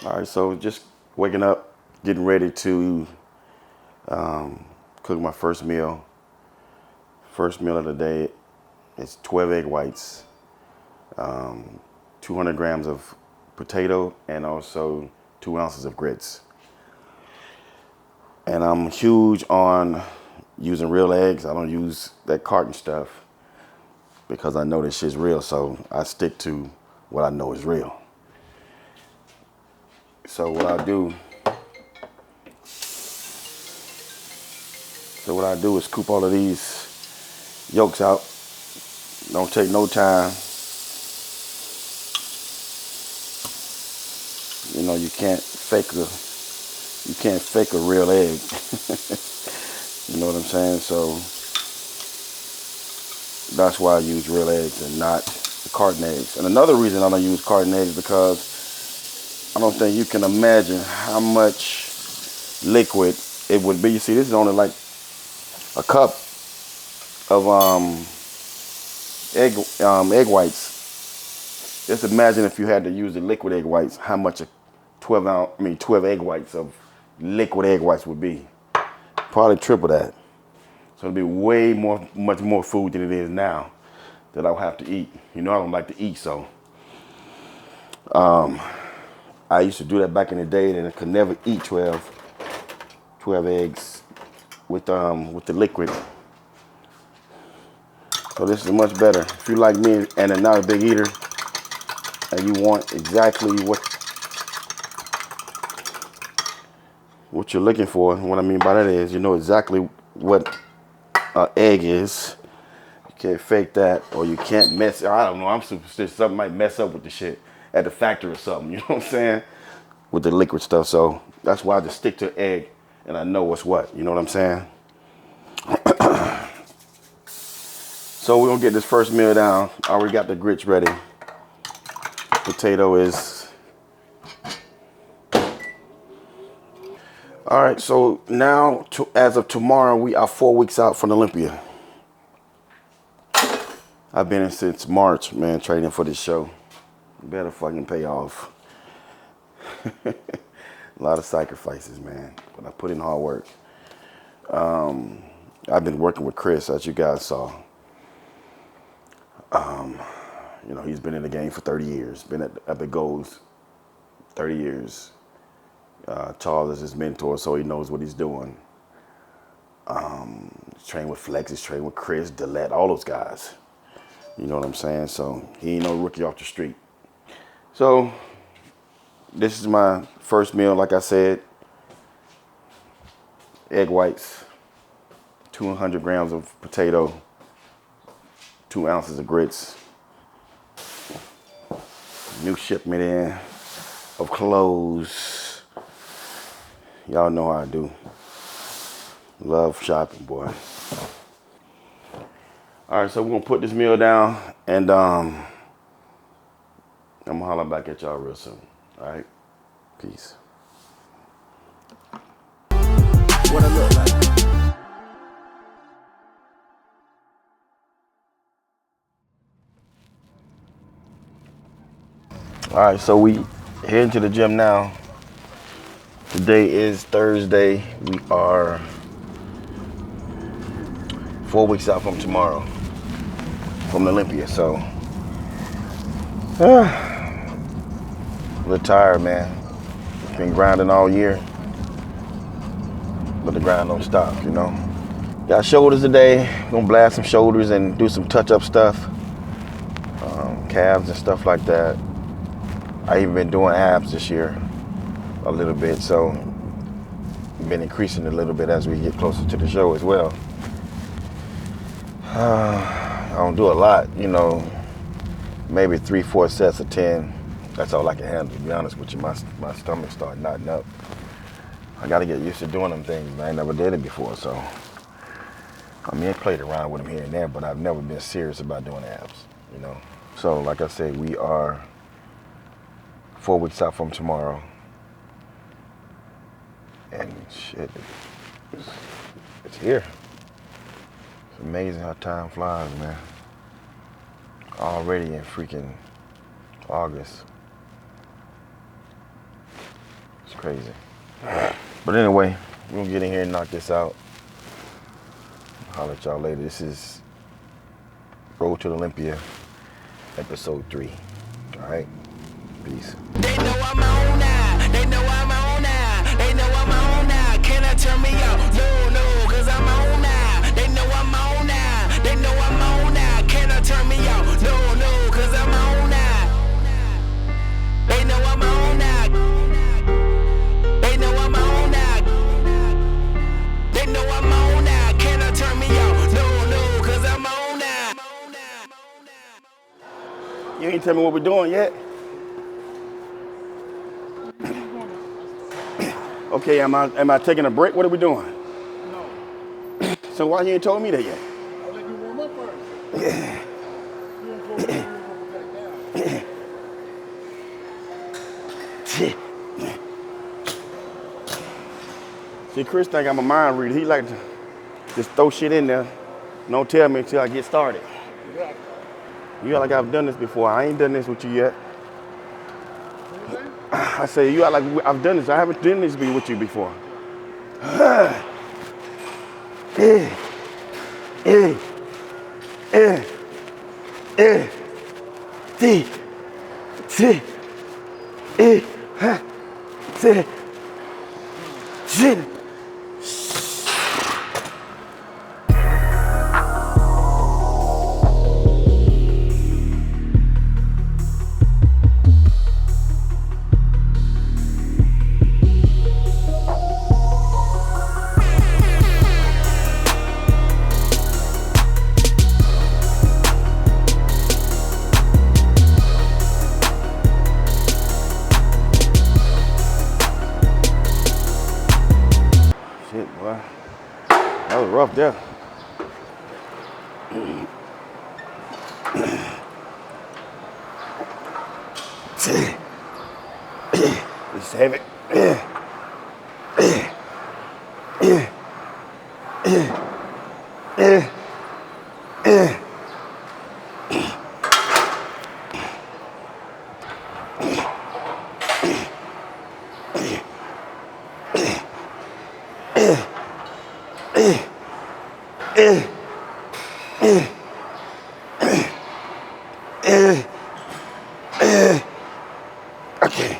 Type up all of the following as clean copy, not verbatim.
All right, so just waking up, getting ready to cook my first meal. First meal of the day is 12 egg whites, 200 grams of potato, and also 2 ounces of grits. And I'm huge on using real eggs. I don't use that carton stuff because I know this shit's real, so I stick to what I know is real. So what I do, is scoop all of these yolks out. Don't take no time. You know, you can't fake a real egg. You know what I'm saying? So that's why I use real eggs and not the carton eggs. And another reason I don't use carton eggs is because I don't think you can imagine how much liquid it would be. You see, this is only like a cup of egg whites. Just imagine if you had to use the liquid egg whites, how much a 12 egg whites of liquid egg whites would be. Probably triple that. So it'd be much more food than it is now that I'll have to eat. You know, I don't like to eat, so I used to do that back in the day, and I could never eat 12 eggs with the liquid. So this is much better. If you like me and are not a big eater, and you want exactly what you're looking for, what I mean by that is you know exactly what an egg is. You can't fake that, or you can't mess. I don't know. I'm superstitious. Something might mess up with the shit at the factory or something. You know what I'm saying? With the liquid stuff. So that's why I just stick to egg, and I know what's what. You know what I'm saying? So we're gonna get this first meal down. I already got the grits ready. Potato is. All right, so now, as of tomorrow, we are 4 weeks out from Olympia. I've been in since March, man, training for this show. Better fucking pay off. A lot of sacrifices, man, but I put in hard work. I've been working with Chris, as you guys saw. You know, he's been in the game for 30 years, been at Epic Goals 30 years. Charles is his mentor, so he knows what he's doing. He's trained with Flex, he's trained with Chris, Dillette, all those guys. You know what I'm saying? So he ain't no rookie off the street. So this is my first meal, like I said. Egg whites, 200 grams of potato, 2 ounces of grits. New shipment in of clothes. Y'all know how I do. Love shopping, boy. All right, so we're gonna put this meal down, and I'm gonna holler back at y'all real soon. All right, peace. What I look like? All right, so we heading to the gym now. Today is Thursday. We are 4 weeks out from tomorrow, from Olympia. So, a little tired, man. Been grinding all year, but the grind don't stop, you know. Got shoulders today. Gonna blast some shoulders and do some touch-up stuff, calves and stuff like that. I even been doing abs this year a little bit, so been increasing a little bit as we get closer to the show as well. I don't do a lot, you know, maybe 3-4 sets of 10. That's all I can handle, to be honest with you. My stomach started knotting up. I gotta get used to doing them things. I ain't never did it before, so. I mean, I played around with them here and there, but I've never been serious about doing abs, you know. So, like I said, we are 4 weeks out from tomorrow. And shit, it's here. It's amazing how time flies, man. Already in freaking August. Crazy. But anyway, we're gonna get in here and knock this out. I'll holler at y'all later. This is Road to Olympia, episode 3. All right, peace. They know I'm on now. They know I'm on now. They know I'm on now. Can I turn me out? No, cause I'm on now. They know I'm on now. They know I'm on now. Can I turn me out? No, cause I'm on now. They know I'm on now. They know I'm on now. They know I'm on now. Can I turn me out? No, cause I'm on now. You ain't tell me what we're doing yet. Okay, am I taking a break? What are we doing? No. So why you ain't told me that yet? I'll let you warm up first. Yeah. You don't go back down. See, Chris think I'm a mind reader. He like to just throw shit in there. Don't tell me until I get started. Exactly. You act like I've done this before. I ain't done this with you yet. What you say? I say, you act like I've done this. I haven't done this with you before. Shit, boy. That was rough there. Just have it. Okay.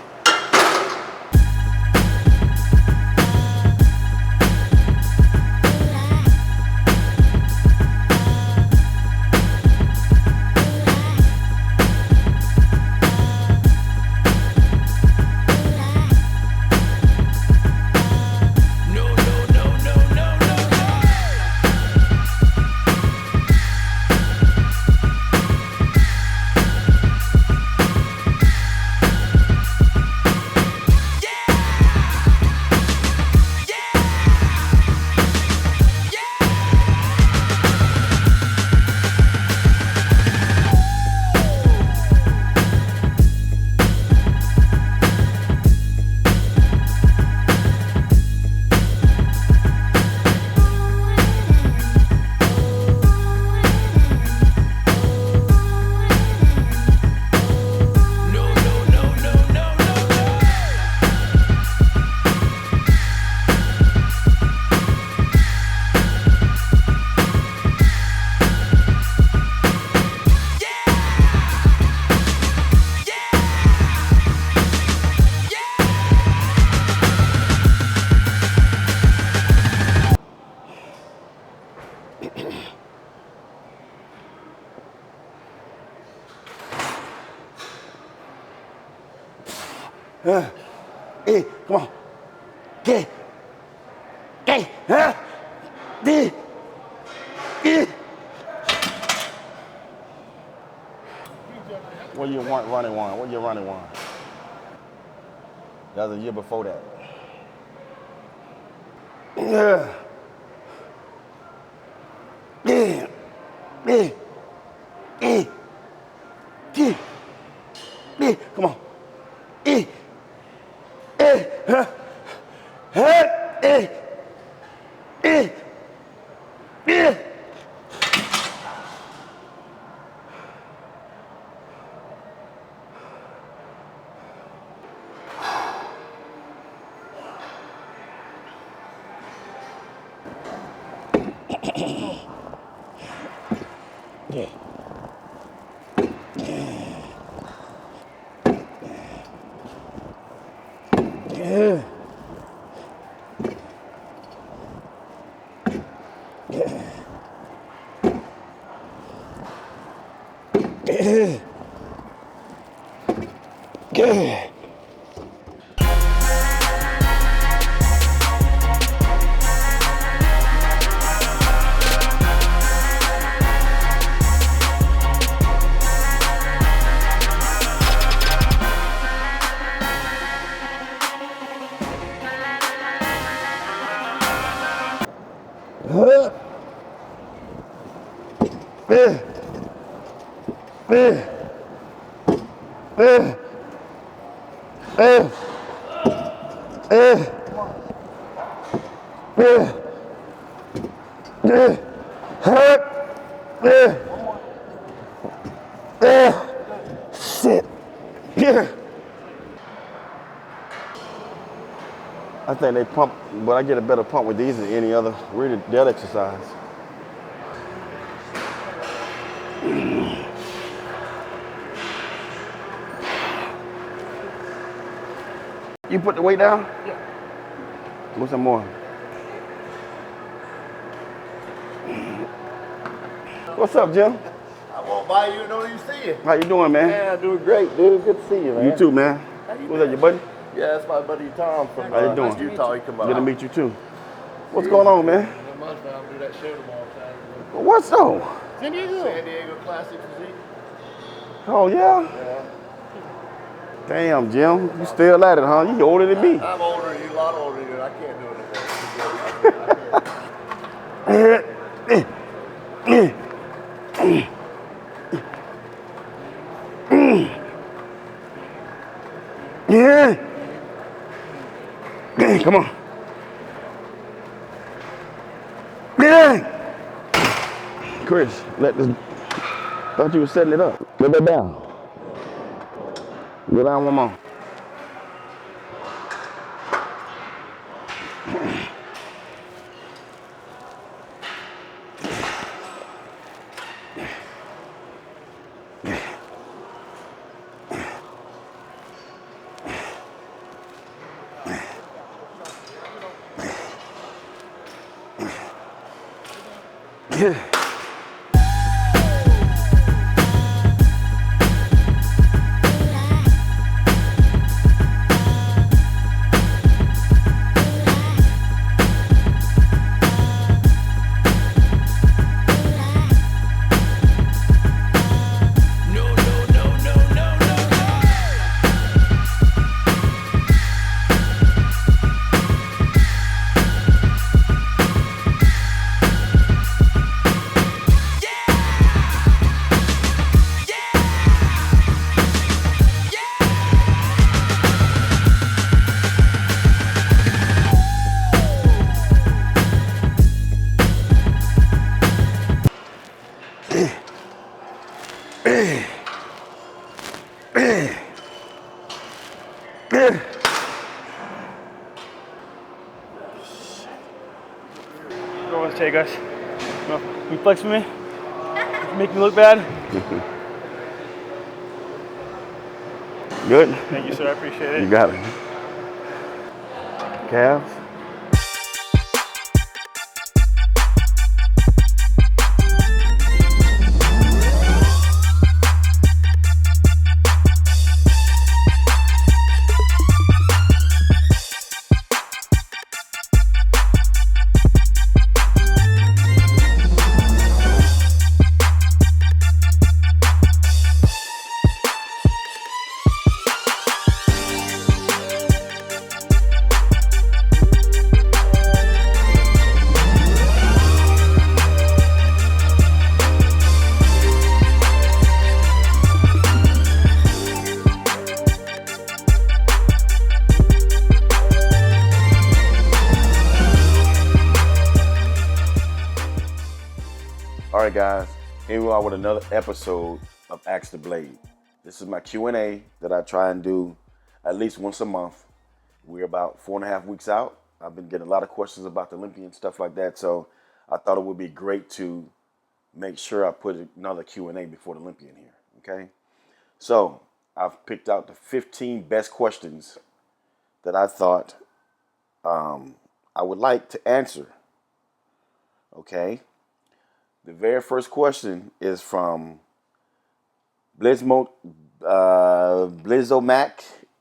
Hey, come on. Get. Hey, huh? Get. What you want running one? What you running one? That was a year before that. Yeah. Yeah. Yeah. Yeah. Yeah. Yeah. Come on. Yeah. Yeah. Yeah. Yeah. Yeah. Shit. Yeah. I think they pump, but I get a better pump with these than any other really dead exercise. You put the weight down? Yeah. What's some more? What's up, Jim? I walk by you and don't even see you. How you doing, man? Yeah, doing great, dude. Good to see you, man. You too, man. What's that, your buddy? Yeah, that's my buddy Tom from How you doing? Utah. He come out. Good to meet you too. What's going on, man? Not much, but I'll do that show tomorrow. Saturday. What's up? San Diego. San Diego Classic Physique. Oh, yeah? Yeah. Damn, Jim. You still at it, huh? You older than me. I'm older than you, a lot older than you. I can't do it Yeah. Come on. Yeah. Chris, let this. Thought you were setting it up. Go back down. Go down one more. Yeah. What was it, guys? You flex with me? Make me look bad? Good? Thank you, sir. I appreciate it. You got it. Calves? All right, guys, here we are with another episode of Ask the Blade. This is my Q&A that I try and do at least once a month. We're about 4.5 weeks out. I've been getting a lot of questions about the Olympia and stuff like that, so I thought it would be great to make sure I put another Q&A before the Olympia in here, okay? So I've picked out the 15 best questions that I thought I would like to answer. Okay. The very first question is from Blizzomac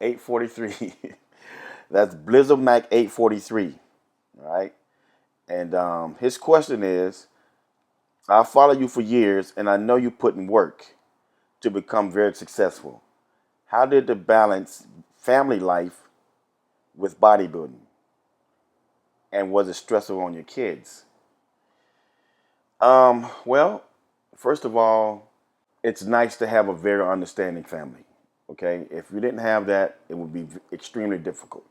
843. That's Blizzomac 843. All right. And his question is, I follow you for years and I know you put in work to become very successful. How did you balance family life with bodybuilding? And was it stressful on your kids? Well, first of all, it's nice to have a very understanding family. Okay. If you didn't have that, it would be extremely difficult.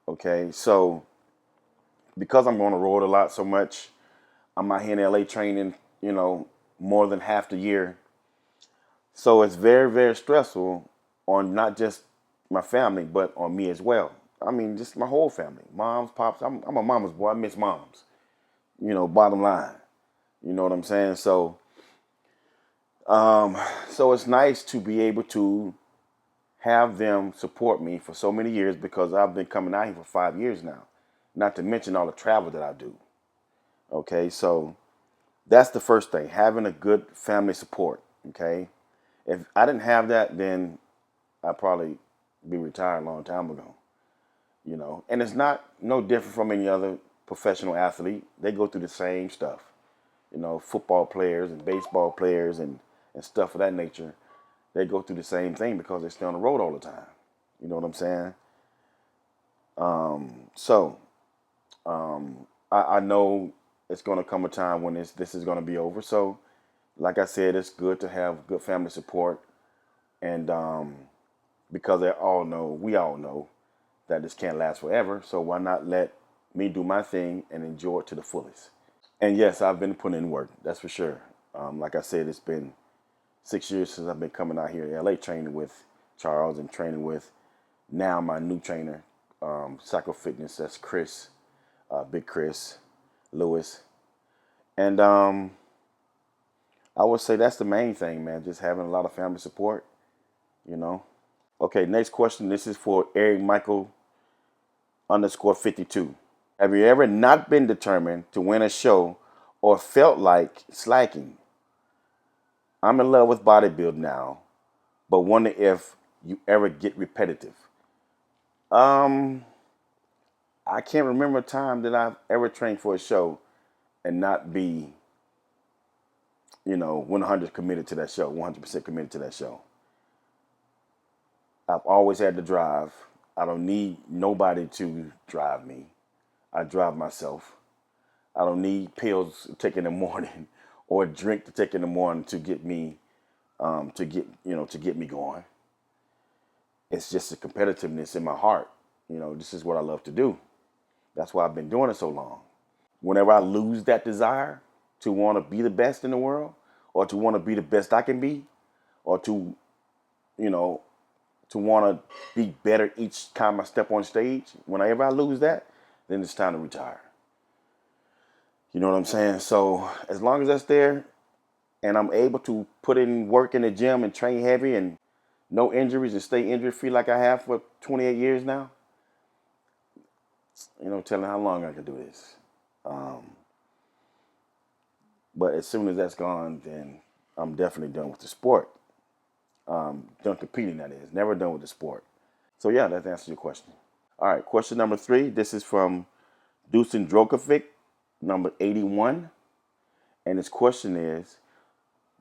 Okay. So because I'm on the road a lot so much, I'm out here in LA training, more than half the year. So it's very, very stressful on not just my family, but on me as well. I mean, just my whole family, moms, pops. I'm a mama's boy. I miss moms, bottom line. You know what I'm saying? So it's nice to be able to have them support me for so many years because I've been coming out here for 5 years now, not to mention all the travel that I do. Okay, so that's the first thing, having a good family support. Okay, if I didn't have that, then I'd probably be retired a long time ago. And it's no different from any other professional athlete. They go through the same stuff. Football players and baseball players and stuff of that nature, they go through the same thing because they stay on the road all the time. You know what I'm saying? I know it's going to come a time when this is going to be over. So, like I said, it's good to have good family support. And because we all know that this can't last forever. So why not let me do my thing and enjoy it to the fullest? And yes, I've been putting in work. That's for sure. Like I said, it's been 6 years since I've been coming out here in LA training with Charles and training with now my new trainer, Psycho Fitness. That's Chris, Big Chris Lewis. And I would say that's the main thing, man. Just having a lot of family support, Okay, next question. This is for Eric Michael _52. Have you ever not been determined to win a show or felt like slacking? I'm in love with bodybuilding now, but wonder if you ever get repetitive. I can't remember a time that I've ever trained for a show and not be, 100 committed to that show, 100% committed to that show. I've always had to drive. I don't need nobody to drive me. I drive myself. I don't need pills to take in the morning or a drink to take in the morning to get me, to get me going. It's just a competitiveness in my heart. This is what I love to do. That's why I've been doing it so long. Whenever I lose that desire to want to be the best in the world or to want to be the best I can be or to want to be better each time I step on stage, whenever I lose that, then it's time to retire. You know what I'm saying? So as long as that's there and I'm able to put in work in the gym and train heavy and no injuries and stay injury free like I have for 28 years now, telling how long I can do this. But as soon as that's gone, then I'm definitely done with the sport. Done competing, that is. Never done with the sport. So yeah, that answers your question. All right, question number 3. This is from Dusan Drokovic, number 81. And his question is,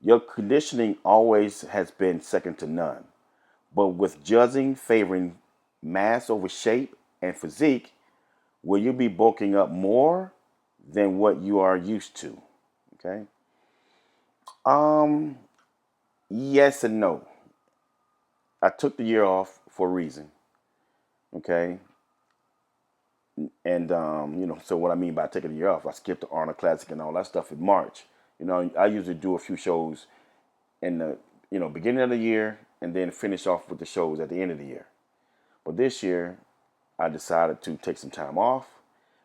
your conditioning always has been second to none. But with judging favoring mass over shape and physique, will you be bulking up more than what you are used to? Okay. Yes and no. I took the year off for a reason. Okay. And, so what I mean by taking the year off, I skipped the Arnold Classic and all that stuff in March. I usually do a few shows in the, beginning of the year and then finish off with the shows at the end of the year. But this year, I decided to take some time off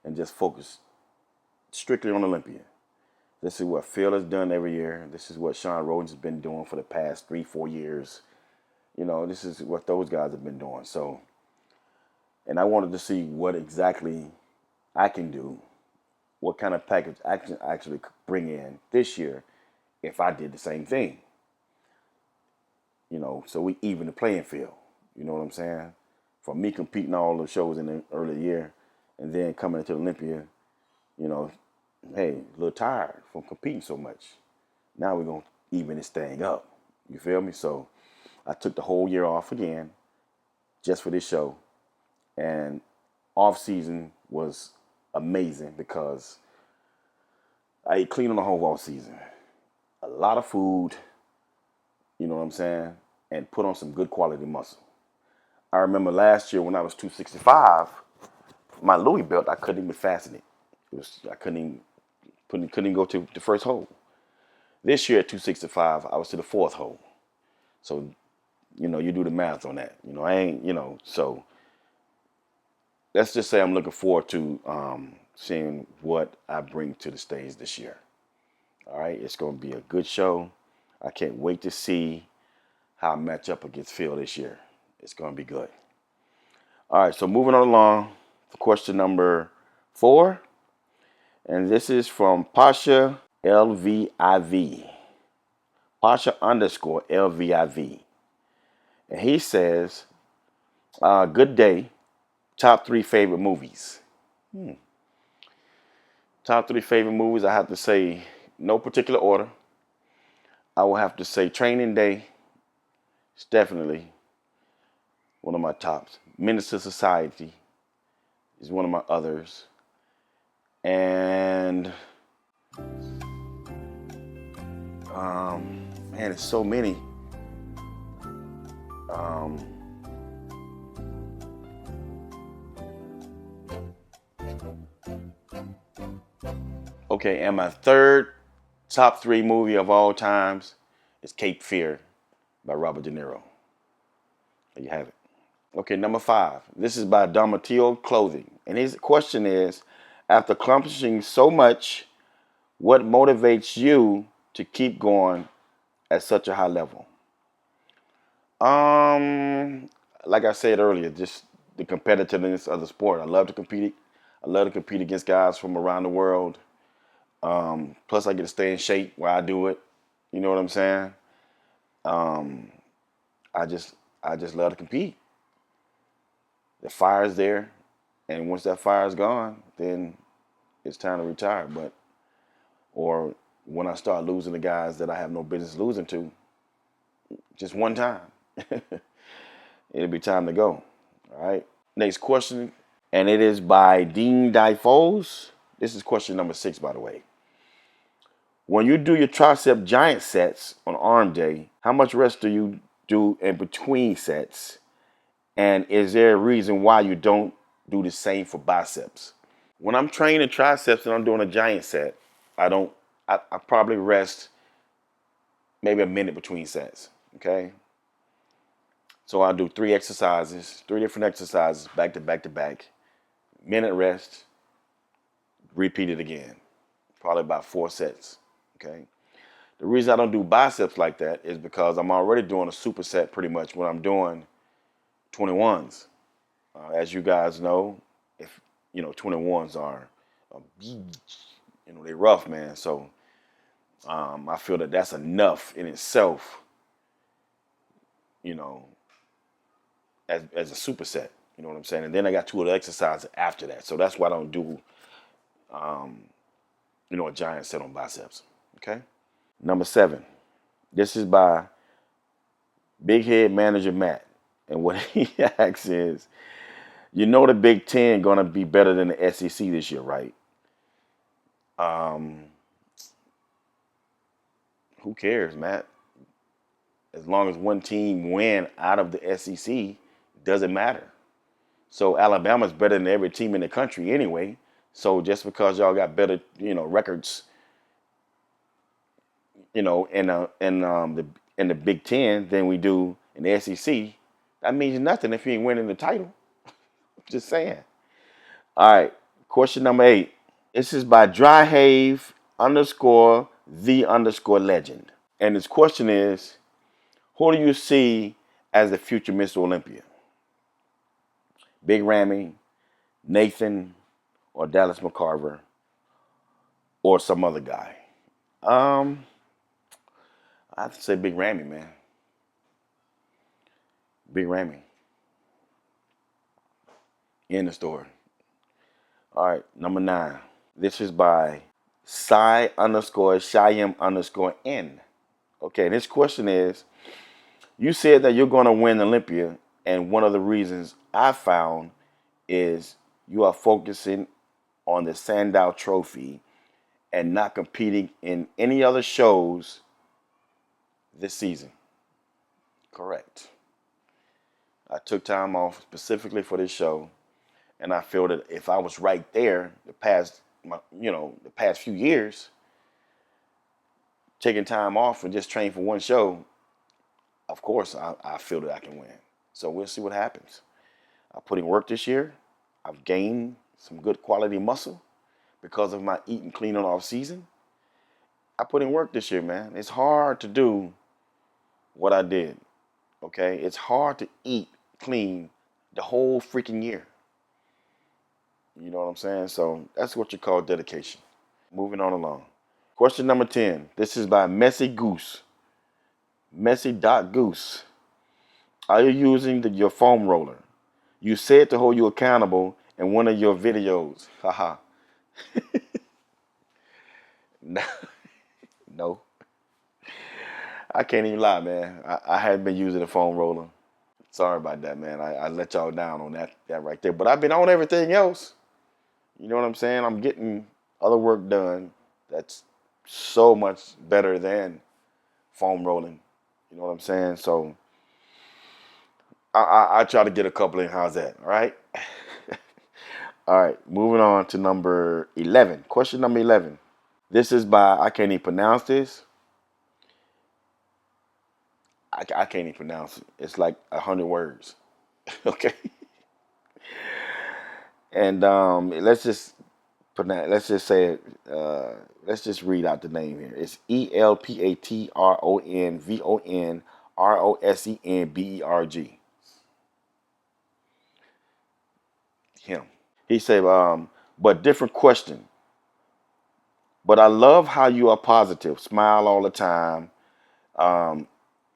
and just focus strictly on Olympia. This is what Phil has done every year. This is what Sean Rhodes has been doing for the past 3-4 years. This is what those guys have been doing. So And I wanted to see what exactly I can do, what kind of package I can actually bring in this year if I did the same thing. So we even the playing field. You know what I'm saying? From me competing all the shows in the early year and then coming into Olympia, you know, hey, a little tired from competing so much. Now we're going to even this thing up. You feel me? So I took the whole year off again just for this show. And off season was amazing because I ate clean on the whole off season. A lot of food, you know what I'm saying? And put on some good quality muscle. I remember last year when I was 265, my Louis belt, I couldn't even fasten it. I couldn't even go to the first hole. This year at 265, I was to the fourth hole. So, you do the math on that. I ain't, so let's just say I'm looking forward to seeing what I bring to the stage this year. All right, it's going to be a good show. I can't wait to see how I match up against Phil this year. It's going to be good. All right, so moving on along for question number 4. And this is from Pasha LVIV. Pasha _ LVIV. And he says, good day. Top 3 favorite movies. Top 3 favorite movies, I have to say, no particular order. I will have to say Training Day. It's definitely one of my tops. Menace to Society is one of my others. And man, it's so many. Okay, and my third top 3 movie of all times is Cape Fear by Robert De Niro. There you have it. Okay, number 5. This is by Domitio Clothing. And his question is, after accomplishing so much, what motivates you to keep going at such a high level? Like I said earlier, just the competitiveness of the sport. I love to compete. I love to compete against guys from around the world. Plus, I get to stay in shape while I do it. You know what I'm saying? I just love to compete. The fire's there, and once that fire's gone, then it's time to retire. Or when I start losing the guys that I have no business losing to, just one time, it'll be time to go. All right. Next question, and it is by Dean Dyfos. This is question number 6, by the way. When you do your tricep giant sets on arm day, how much rest do you do in between sets? And is there a reason why you don't do the same for biceps? When I'm training triceps and I'm doing a giant set, I probably rest maybe a minute between sets, okay? So I'll do 3 different exercises, back to back to back, minute rest, repeat it again, probably about 4 sets, okay? The reason I don't do biceps like that is because I'm already doing a superset pretty much when I'm doing 21s. As you guys know, if 21s are, they rough, man. So I feel that that's enough in itself, as a superset. You know what I'm saying? And then I got 2 other exercises after that. So that's why I don't do, a giant set on biceps. Okay. Number 7. This is by Big Head Manager Matt. And what he asks is, the Big Ten going to be better than the SEC this year, right? Who cares, Matt? As long as one team win out of the SEC, doesn't matter. So Alabama's better than every team in the country anyway. So just because y'all got better, records, in the Big Ten than we do in the SEC, that means nothing if you ain't winning the title. Just saying. All right. Question number 8. This is by Dryhave _the _legend. And his question is, who do you see as the future Mr. Olympia? Big Rammy, Nathan, or Dallas McCarver, or some other guy? I have to say Big Rammy, man. Big Rammy. In the store. All right, number 9. This is by Shyam_N. Okay, this question is, you said that you're going to win Olympia, and one of the reasons I found is you are focusing on the Sandow Trophy and not competing in any other shows this season. Correct. I took time off specifically for this show, and I feel that if I was right there the past few years, taking time off and just train for one show, of course I feel that I can win. So we'll see what happens. I put in work this year. I've gained some good quality muscle because of my eating clean on off season. I put in work this year, man. It's hard to do what I did. Okay? It's hard to eat clean the whole freaking year. You know what I'm saying? So that's what you call dedication. Moving on along. Question number 10. This is by Messy Goose. Messy.Goose. Are you using your foam roller? You said to hold you accountable in one of your videos. Haha. No. I can't even lie, man. I hadn't been using a foam roller. Sorry about that, man. I let y'all down on that right there. But I've been on everything else. You know what I'm saying? I'm getting other work done that's so much better than foam rolling. You know what I'm saying? So I try to get a couple in. How's that? All right? All right. Moving on to number 11. Question number 11. This is by, I can't even pronounce this. I can't even pronounce it. It's like 100 words. Okay? And let's just say it. Let's just read out the name here. It's ELPATRONVONROSENBERG. Him. He said, but different question. But I love how you are positive, smile all the time.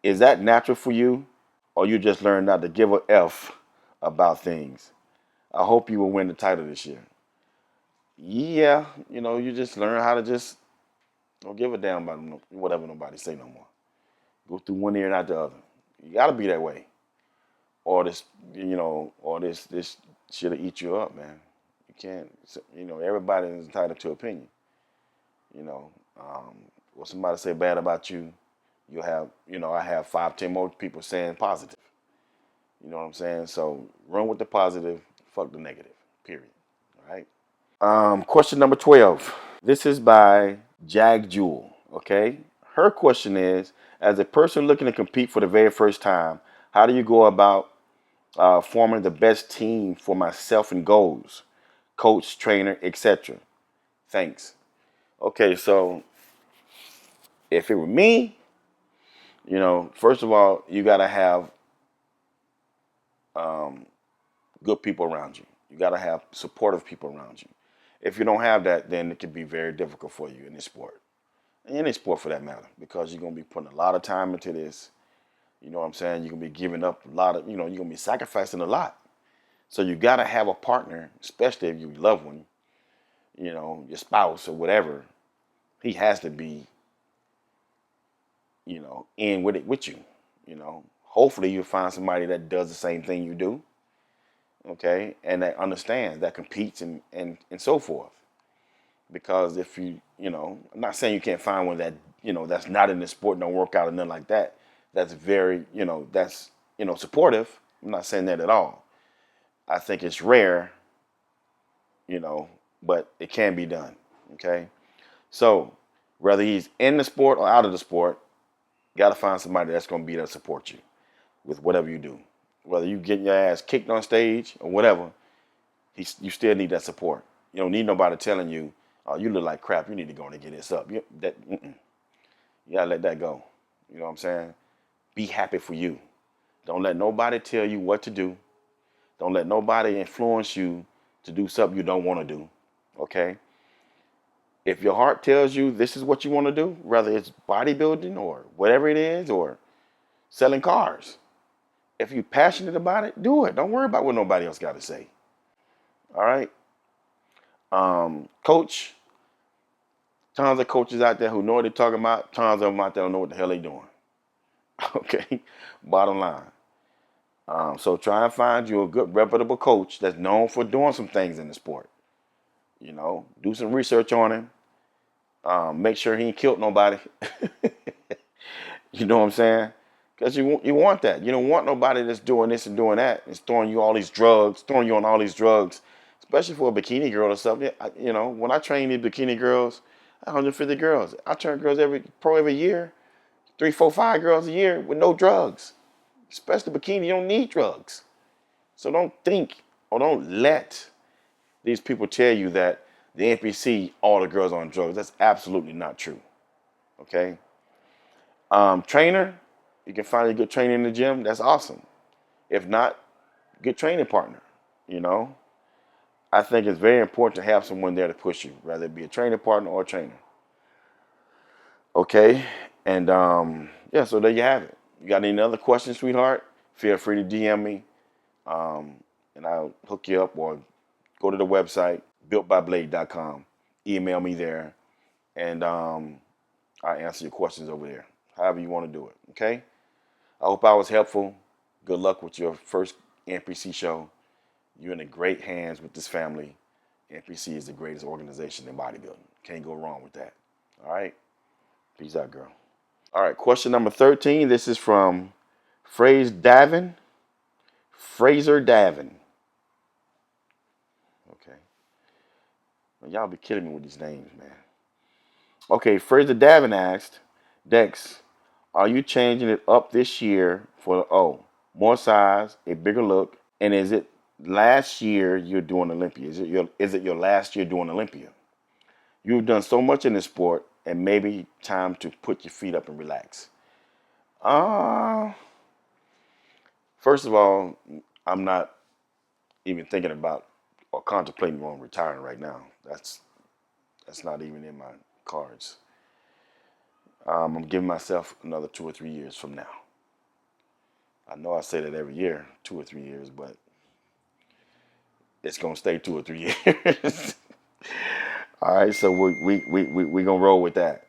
Is that natural for you, or you just learn not to give a F about things? I hope you will win the title this year. Yeah, you just learn how to just don't give a damn about whatever nobody say no more. Go through one ear and out the other. You gotta be that way, or this shit'll eat you up, man. You can't. Everybody is entitled to opinion. What somebody say bad about you, you'll have, I have 5, 10 more people saying positive. You know what I'm saying? So run with the positive, fuck the negative, period. All right? Question number 12. This is by Jag Jewel, okay? Her question is, as a person looking to compete for the very first time, how do you go about forming the best team for myself and goals? Coach, trainer, etc. Thanks. Okay, so if it were me, first of all, you got to have good people around you. You got to have supportive people around you. If you don't have that, then it can be very difficult for you in this sport. Any sport for that matter, because you're going to be putting a lot of time into this. You know what I'm saying? You're going to be giving up a lot of, you're going to be sacrificing a lot. So you got to have a partner, especially if you love one, your spouse or whatever. He has to be, in with it with you. Hopefully you'll find somebody that does the same thing you do. Okay, and that understands, that competes and so forth. Because if I'm not saying you can't find one that, that's not in the sport, don't work out or nothing like that. That's very, that's, supportive. I'm not saying that at all. I think it's rare, but it can be done. Okay. So whether he's in the sport or out of the sport, you got to find somebody that's going to be there to support you with whatever you do. Whether you getting your ass kicked on stage or whatever, you still need that support. You don't need nobody telling you, oh, you look like crap, you need to go and get this up. You gotta let that go. You know what I'm saying? Be happy for you. Don't let nobody tell you what to do. Don't let nobody influence you to do something you don't want to do. Okay? If your heart tells you this is what you want to do, whether it's bodybuilding or whatever it is, or selling cars, if you're passionate about it, do it. Don't worry about what nobody else got to say. All right? Coach, tons of coaches out there who know what they're talking about. Tons of them out there don't know what the hell they're doing. Okay? Bottom line. So try and find you a good, reputable coach that's known for doing some things in the sport. You know, do some research on him. Make sure he ain't killed nobody. You know what I'm saying? Because you want that. You don't want nobody that's doing this and doing that. It's throwing you all these drugs, throwing you on all these drugs, especially for a bikini girl or something. You know, when I train these bikini girls, 150 girls. I turn girls every year, 3, 4, 5 girls a year with no drugs. Especially bikini, you don't need drugs. So don't think or don't let these people tell you that the NPC, all the girls on drugs. That's absolutely not true. Okay? Trainer, you can find a good trainer in the gym. That's awesome. If not, good training partner. You know, I think it's very important to have someone there to push you, whether it be a training partner or a trainer. Okay, and yeah, so there you have it. You got any other questions, sweetheart? Feel free to DM me, and I'll hook you up, or go to the website builtbyblade.com. Email me there, and I'll answer your questions over there. However you want to do it. Okay. I hope I was helpful. Good luck with your first NPC show. You're in the great hands with this family. NPC is the greatest organization in bodybuilding. Can't go wrong with that. All right. Peace out, girl. All right. Question number 13. This is from Fraser Davin. Okay. Well, y'all be killing me with these names, man. Okay. Fraser Davin asked, Dex, are you changing it up this year for more size, a bigger look, and is it last year you're doing Olympia? Is it your last year doing Olympia? You've done so much in this sport, and maybe time to put your feet up and relax. First of all, I'm not even thinking about or contemplating on retiring right now. That's not even in my cards. I'm giving myself another 2 or 3 years from now. I know I say that every year, 2 or 3 years, but it's gonna stay 2 or 3 years. All right, so we gonna roll with that.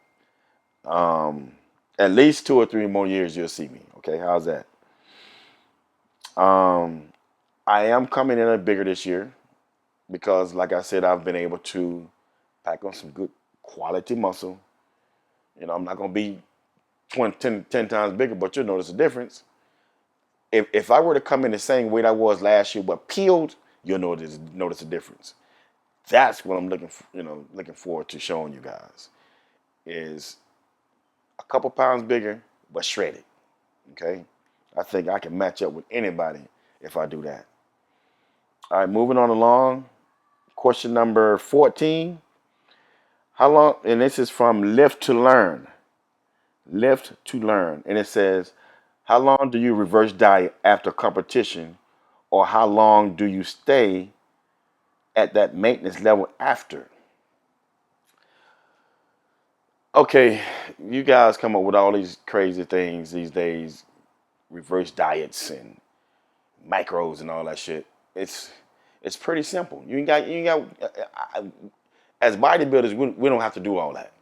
At least 2 or 3 more years, you'll see me. Okay, how's that? I am coming in a bigger this year because, like I said, I've been able to pack on some good quality muscle. You know, I'm not gonna be 10 times bigger, but you'll notice a difference. If I were to come in the same weight I was last year, but peeled, you'll notice a difference. That's what I'm looking forward to showing you guys, is a couple pounds bigger, but shredded. Okay, I think I can match up with anybody if I do that. All right, moving on along. Question number 14. How long? And this is from Lift to Learn. Lift to Learn, and it says, how long do you reverse diet after competition, or how long do you stay at that maintenance level after? Okay, you guys come up with all these crazy things these days, reverse diets and macros and all that shit. It's pretty simple. You ain't got as bodybuilders, we don't have to do all that.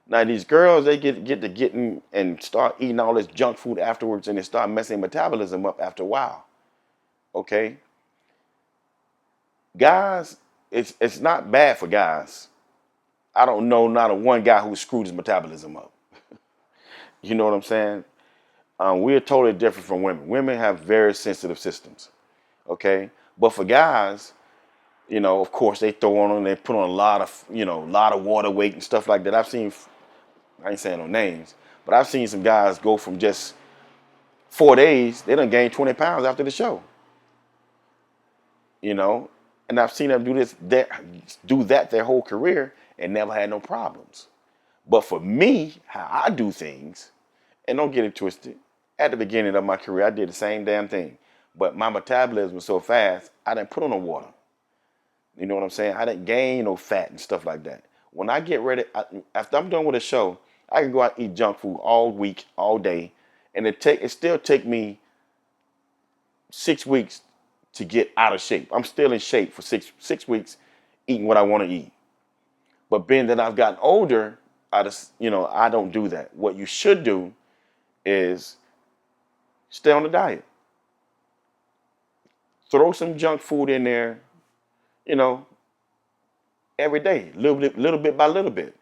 Now these girls, they get to getting and start eating all this junk food afterwards, and they start messing metabolism up after a while. Okay, guys, it's not bad for guys. I don't know not a one guy who screwed his metabolism up. You know what I'm saying? We're totally different from women. Women have very sensitive systems. Okay, but for guys, you know, of course they throw on them, they put on a lot of water weight and stuff like that. I've seen, I ain't saying no names, but I've seen some guys go from just 4 days, they done gained 20 pounds after the show. You know, and I've seen them do that their whole career and never had no problems. But for me, how I do things, and don't get it twisted, at the beginning of my career, I did the same damn thing. but my metabolism was so fast, I didn't put on no water. You know what I'm saying? I didn't gain no fat and stuff like that. When I get ready, after I'm done with a show, I can go out and eat junk food all week, all day, and it still take me 6 weeks to get out of shape. I'm still in shape for six weeks, eating what I want to eat. But being that I've gotten older, I don't do that. What you should do is stay on the diet. Throw some junk food in there, every day, little bit by little bit.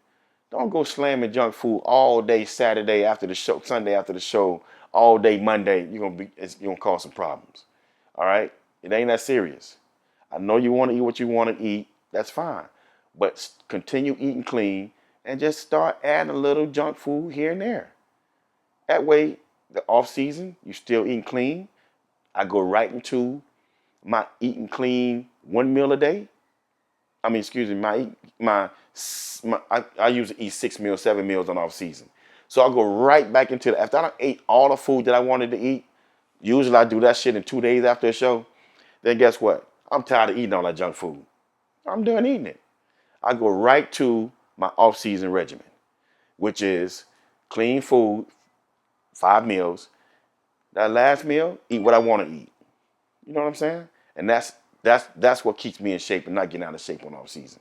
Don't go slamming junk food all day Saturday after the show, Sunday after the show, all day Monday. You're gonna cause some problems. All right? It ain't that serious. I know you want to eat what you want to eat. That's fine. But continue eating clean and just start adding a little junk food here and there. That way, the off season, you still eating clean. I go right into my eating clean 1 meal a day. I usually eat 6 meals, 7 meals on off season. So I'll go right back into it. After I ate all the food that I wanted to eat, usually I do that shit in 2 days after a show. Then guess what? I'm tired of eating all that junk food. I'm done eating it. I go right to my off season regimen, which is clean food, 5 meals. That last meal, eat what I want to eat. You know what I'm saying? And that's what keeps me in shape and not getting out of shape on off season.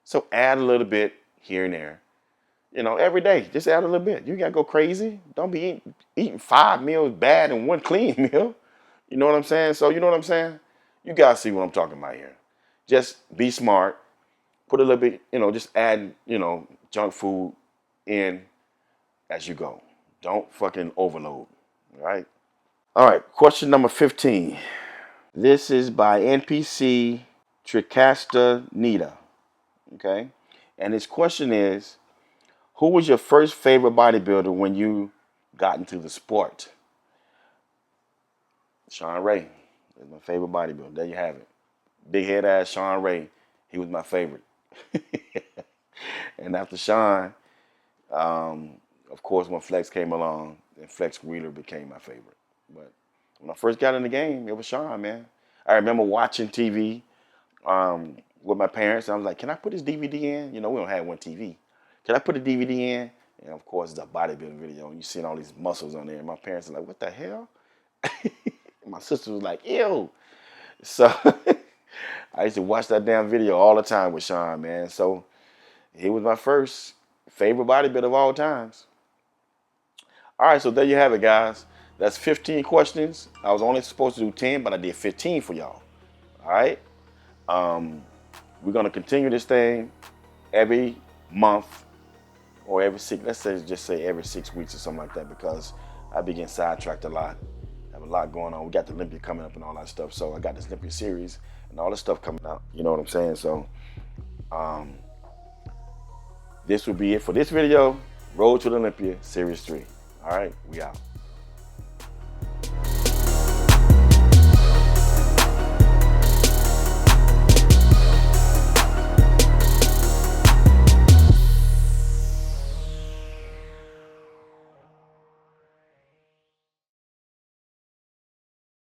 So add a little bit here and there. Every day, just add a little bit. You gotta go crazy. Don't be eating 5 meals bad and 1 clean meal. You know what I'm saying? So you know what I'm saying? You guys see what I'm talking about here. Just be smart. Put a little bit, just add, junk food in as you go. Don't fucking overload. All right? All right, question number 15. This is by NPC Tricasta Nita. Okay? And his question is, who was your first favorite bodybuilder when you got into the sport? Sean Ray is my favorite bodybuilder. There you have it. Big head ass Sean Ray. He was my favorite. And after Sean, of course, when Flex came along, then Flex Wheeler became my favorite. But when I first got in the game, it was Sean, man. I remember watching TV with my parents. And I was like, can I put this DVD in? We don't have one TV. Can I put a DVD in? And of course, it's a bodybuilding video. And you seeing all these muscles on there. And my parents are like, what the hell? My sister was like, ew. So I used to watch that damn video all the time with Sean, man. So he was my first favorite bodybuilder of all times. All right, so there you have it, guys. That's 15 questions. I was only supposed to do 10, but I did 15 for y'all. All right? We're going to continue this thing every month or every 6, just say every 6 weeks or something like that, because I be getting sidetracked a lot. I have a lot going on. We got the Olympia coming up and all that stuff. So I got this Olympia series and all this stuff coming out. You know what I'm saying? So this will be it for this video. Road to the Olympia Series 3. All right, we out.